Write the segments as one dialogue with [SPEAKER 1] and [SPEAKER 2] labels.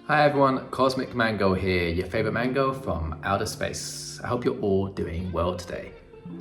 [SPEAKER 1] Hi everyone, Cosmic Mango here, your favorite mango from outer space. I hope you're all doing well today.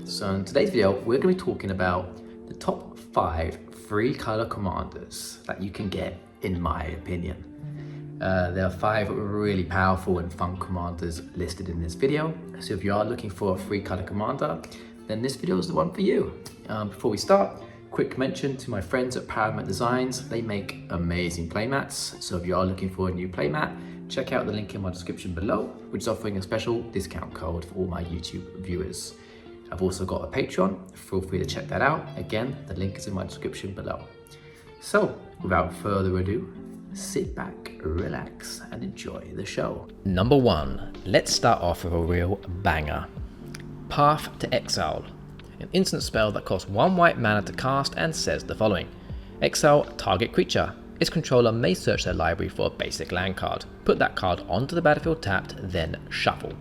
[SPEAKER 1] So in today's video, we're going to be talking about the top 5 free color commanders that you can get, in my opinion. There are 5 really powerful and fun commanders listed in this video. So if you are looking for a free color commander, then this video is the one for you. Before we start, quick mention to my friends at Paramount Designs. They make amazing playmats. So if you are looking for a new playmat, check out the link in my description below, which is offering a special discount code for all my YouTube viewers. I've also got a Patreon. Feel free to check that out. Again, the link is in my description below. So without further ado, sit back, relax, and enjoy the show.
[SPEAKER 2] Number 1, let's start off with a real banger. Path to Exile. An instant spell that costs 1 white mana to cast and says the following. Exile target creature. Its controller may search their library for a basic land card. Put that card onto the battlefield tapped, then shuffle.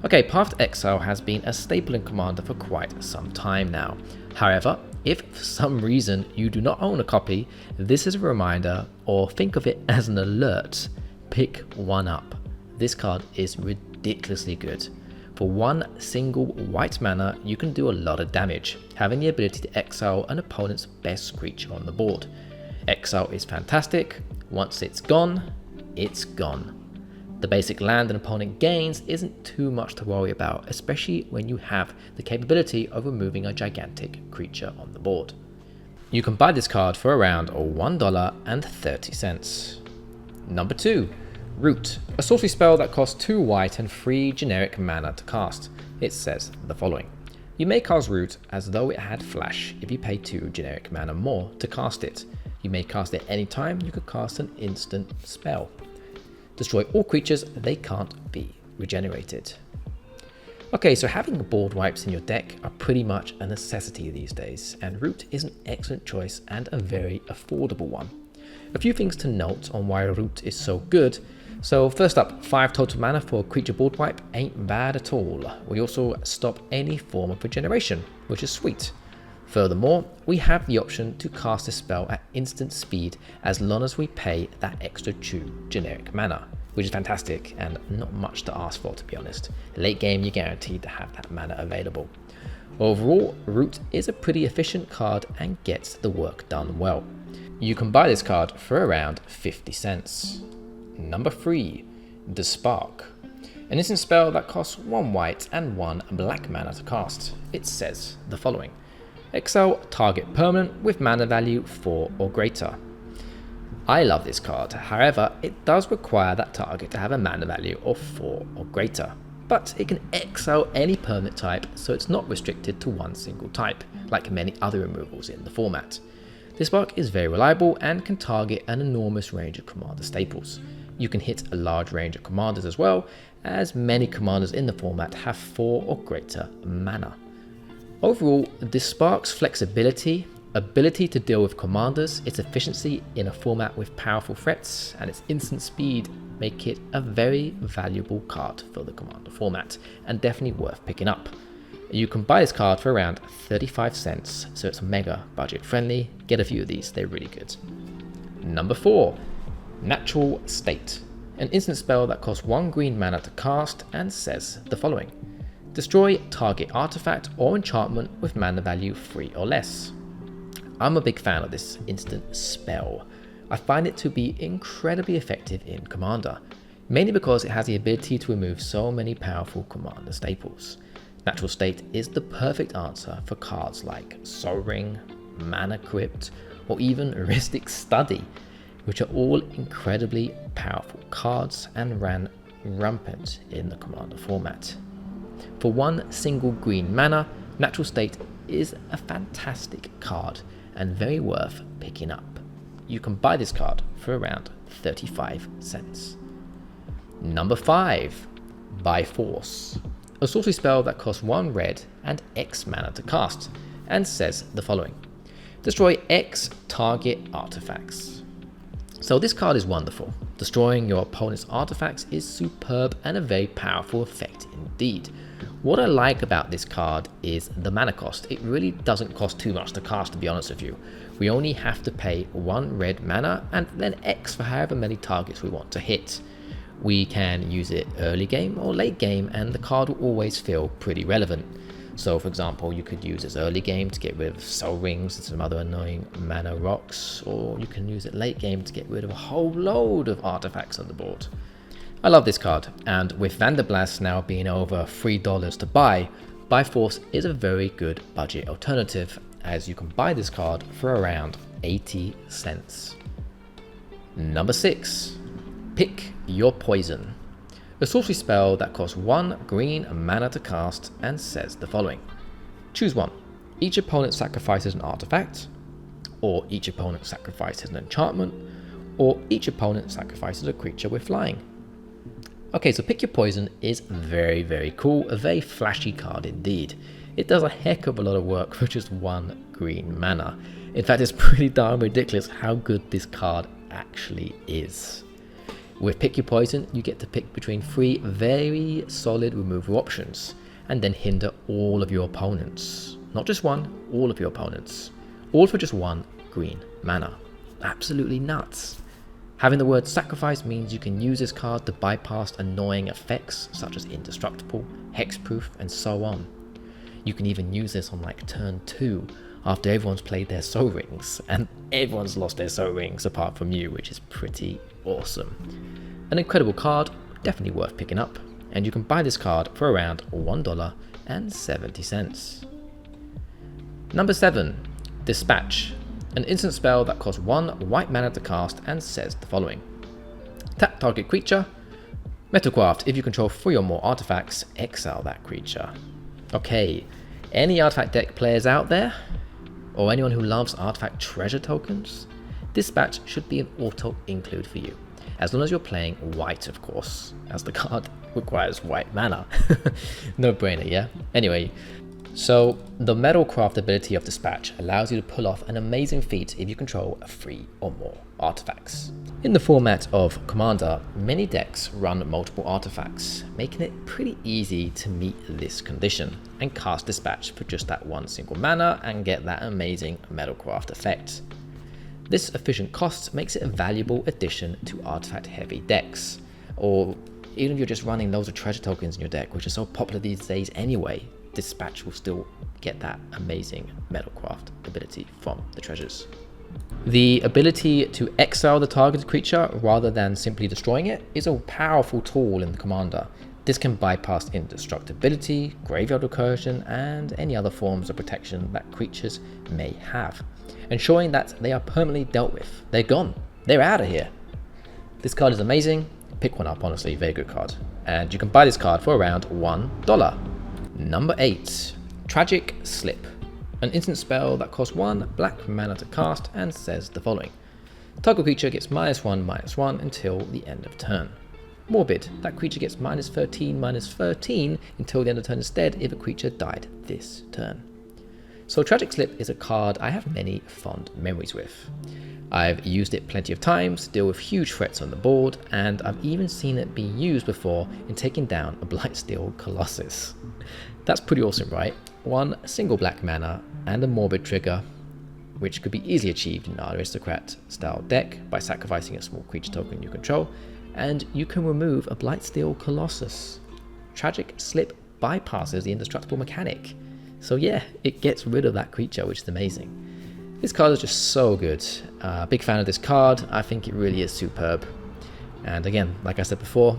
[SPEAKER 2] Okay, Path to Exile has been a staple in Commander for quite some time now. However, if for some reason you do not own a copy, this is a reminder, or think of it as an alert. Pick one up. This card is ridiculously good. For 1 single white mana, you can do a lot of damage, having the ability to exile an opponent's best creature on the board. Exile is fantastic. Once it's gone, it's gone. The basic land an opponent gains isn't too much to worry about, especially when you have the capability of removing a gigantic creature on the board. You can buy this card for around $1.30. Number 2. Rout, a sorcery spell that costs 2 white and 3 generic mana to cast. It says the following. You may cast Rout as though it had flash if you pay 2 generic mana more to cast it. You may cast it any time you could cast an instant spell. Destroy all creatures, they can't be regenerated. Okay, so having board wipes in your deck are pretty much a necessity these days, and Rout is an excellent choice and a very affordable one. A few things to note on why Rout is so good. So first up, 5 total mana for a creature board wipe ain't bad at all. We also stop any form of regeneration, which is sweet. Furthermore, we have the option to cast a spell at instant speed as long as we pay that extra 2 generic mana, which is fantastic and not much to ask for, to be honest. Late game, you're guaranteed to have that mana available. Overall, Rout is a pretty efficient card and gets the work done well. You can buy this card for around 50 cents. Number 3, Despark. An instant spell that costs 1 white and 1 black mana to cast. It says the following. Exile target permanent with mana value 4 or greater. I love this card, however, it does require that target to have a mana value of 4 or greater. But it can exile any permanent type, so it's not restricted to 1 single type, like many other removals in the format. Despark is very reliable and can target an enormous range of commander staples. You can hit a large range of commanders as well, as many commanders in the format have 4 or greater mana. Overall, Despark's flexibility, ability to deal with commanders, its efficiency in a format with powerful threats, and its instant speed make it a very valuable card for the commander format, and definitely worth picking up. You can buy this card for around 35 cents, so it's mega budget friendly. Get a few of these, they're really good. Number 4, Natural State. An instant spell that costs 1 green mana to cast and says the following. Destroy target artifact or enchantment with mana value 3 or less. I'm a big fan of this instant spell. I find it to be incredibly effective in Commander, mainly because it has the ability to remove so many powerful commander staples. Natural State is the perfect answer for cards like Soul Ring, Mana Crypt, or even Heuristic Study, which are all incredibly powerful cards and ran rampant in the Commander format. For 1 single green mana, Natural State is a fantastic card and very worth picking up. You can buy this card for around 35 cents. Number 5, By Force. A sorcery spell that costs 1 red and X mana to cast and says the following. Destroy X target artifacts. So this card is wonderful. Destroying your opponent's artifacts is superb and a very powerful effect indeed. What I like about this card is the mana cost. It really doesn't cost too much to cast, to be honest with you. We only have to pay 1 red mana and then X for however many targets we want to hit. We can use it early game or late game and the card will always feel pretty relevant. So for example, you could use it early game to get rid of soul rings and some other annoying mana rocks, or you can use it late game to get rid of a whole load of artifacts on the board. I love this card, and with Vanderblast now being over $3 to buy, Bifrost is a very good budget alternative, as you can buy this card for around 80 cents. Number 6. Pick your poison. A sorcery spell that costs 1 green mana to cast and says the following. Choose one. Each opponent sacrifices an artifact, or each opponent sacrifices an enchantment, or each opponent sacrifices a creature with flying. Okay, so Pick Your Poison is very cool, a very flashy card indeed. It does a heck of a lot of work for just 1 green mana. In fact, it's pretty darn ridiculous how good this card actually is. With Pick Your Poison, you get to pick between 3 very solid removal options, and then hinder all of your opponents. Not just one, all of your opponents. All for just 1 green mana. Absolutely nuts. Having the word sacrifice means you can use this card to bypass annoying effects such as indestructible, hexproof, and so on. You can even use this on like turn 2 after everyone's played their soul rings, and everyone's lost their soul rings apart from you, which is pretty awesome. An incredible card, definitely worth picking up, and you can buy this card for around $1.70. Number 7. Dispatch. An instant spell that costs 1 white mana to cast and says the following. Tap target creature. Metalcraft, if you control 3 or more artifacts, exile that creature. Okay, any artifact deck players out there? Or anyone who loves artifact treasure tokens? Dispatch should be an auto include for you, as long as you're playing white, of course, as the card requires white mana. No brainer, yeah? Anyway, so the Metalcraft ability of Dispatch allows you to pull off an amazing feat if you control 3 or more artifacts. In the format of Commander, many decks run multiple artifacts, making it pretty easy to meet this condition and cast Dispatch for just that 1 single mana and get that amazing Metalcraft effect. This efficient cost makes it a valuable addition to artifact heavy decks, or even if you're just running loads of treasure tokens in your deck, which are so popular these days anyway, Dispatch will still get that amazing Metalcraft ability from the treasures. The ability to exile the targeted creature rather than simply destroying it is a powerful tool in the Commander. This can bypass indestructibility, graveyard recursion, and any other forms of protection that creatures may have, ensuring that they are permanently dealt with. They're gone. They're out of here. This card is amazing. Pick one up, honestly, very good card. And you can buy this card for around $1. Number 8. Tragic Slip. An instant spell that costs 1 black mana to cast and says the following. Target creature gets -1/-1 until the end of turn. Morbid. That creature gets -13/-13 until the end of turn instead if a creature died this turn. So Tragic Slip is a card I have many fond memories with. I've used it plenty of times to deal with huge threats on the board, and I've even seen it be used before in taking down a Blightsteel Colossus. That's pretty awesome, right? 1 single black mana and a Morbid trigger, which could be easily achieved in an Aristocrat style deck by sacrificing a small creature token you control, and you can remove a Blightsteel Colossus. Tragic Slip bypasses the indestructible mechanic, so yeah, it gets rid of that creature, which is amazing. This card is just so good. Big fan of this card. I think it really is superb. And again, like I said before,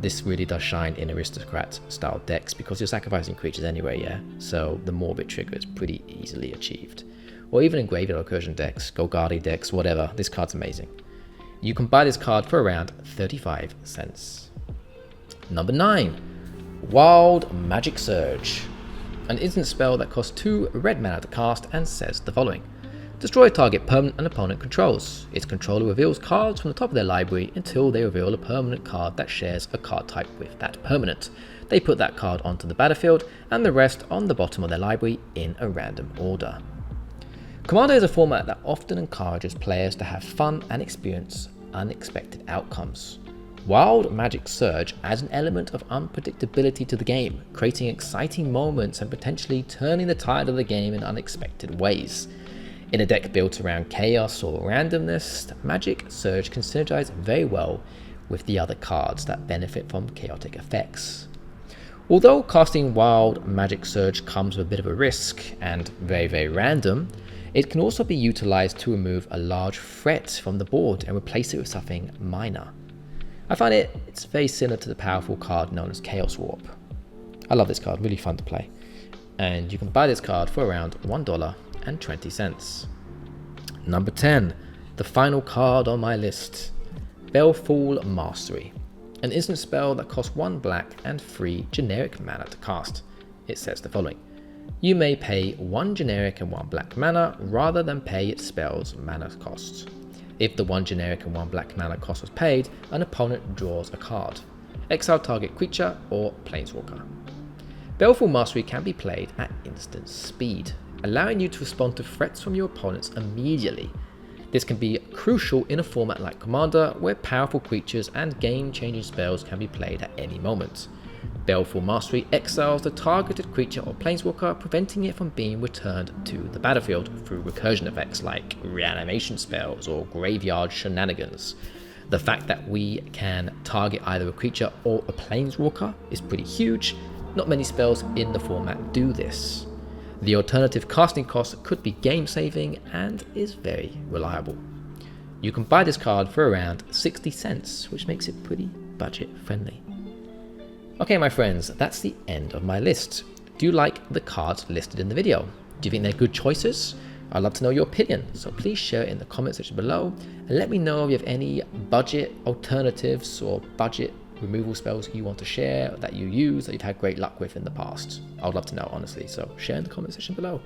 [SPEAKER 2] this really does shine in Aristocrat style decks because you're sacrificing creatures anyway, yeah? So the Morbid trigger is pretty easily achieved. Or even in Graveyard Recursion decks, Golgari decks, whatever, this card's amazing. You can buy this card for around 35 cents. Number 9. Wild Magic Surge. An instant spell that costs 2 red mana to cast and says the following. Destroy a target permanent an opponent controls. Its controller reveals cards from the top of their library until they reveal a permanent card that shares a card type with that permanent. They put that card onto the battlefield and the rest on the bottom of their library in a random order. Commander is a format that often encourages players to have fun and experience unexpected outcomes. Wild Magic Surge adds an element of unpredictability to the game, creating exciting moments and potentially turning the tide of the game in unexpected ways. In a deck built around chaos or randomness, Magic Surge can synergize very well with the other cards that benefit from chaotic effects. Although casting Wild Magic Surge comes with a bit of a risk and very random, it can also be utilized to remove a large threat from the board and replace it with something minor. I find it's very similar to the powerful card known as Chaos Warp. I love this card, really fun to play. And you can buy this card for around $1.20. Number 10, the final card on my list, Baleful Mastery. An instant spell that costs 1 black and 3 generic mana to cast. It says the following. You may pay 1 generic and 1 black mana rather than pay its spell's mana cost. If the 1 generic and 1 black mana cost was paid, an opponent draws a card. Exile target creature or planeswalker. Baleful Mastery can be played at instant speed, allowing you to respond to threats from your opponents immediately. This can be crucial in a format like Commander, where powerful creatures and game-changing spells can be played at any moment. Baleful Mastery exiles the targeted creature or planeswalker, preventing it from being returned to the battlefield through recursion effects like reanimation spells or graveyard shenanigans. The fact that we can target either a creature or a planeswalker is pretty huge. Not many spells in the format do this. The alternative casting cost could be game saving and is very reliable. You can buy this card for around 60 cents, which makes it pretty budget friendly. Okay my friends, that's the end of my list. Do you like the cards listed in the video? Do you think they're good choices? I'd love to know your opinion, so please share it in the comment section below and let me know if you have any budget alternatives or budget removal spells you want to share that you use that you've had great luck with in the past. I would love to know, honestly, so share in the comment section below.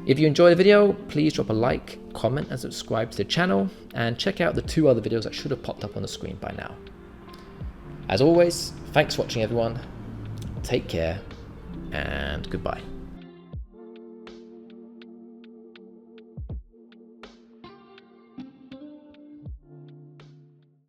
[SPEAKER 2] If you enjoyed the video, please drop a like, comment and subscribe to the channel, and check out the 2 other videos that should have popped up on the screen by now. As always, thanks for watching everyone, take care and goodbye.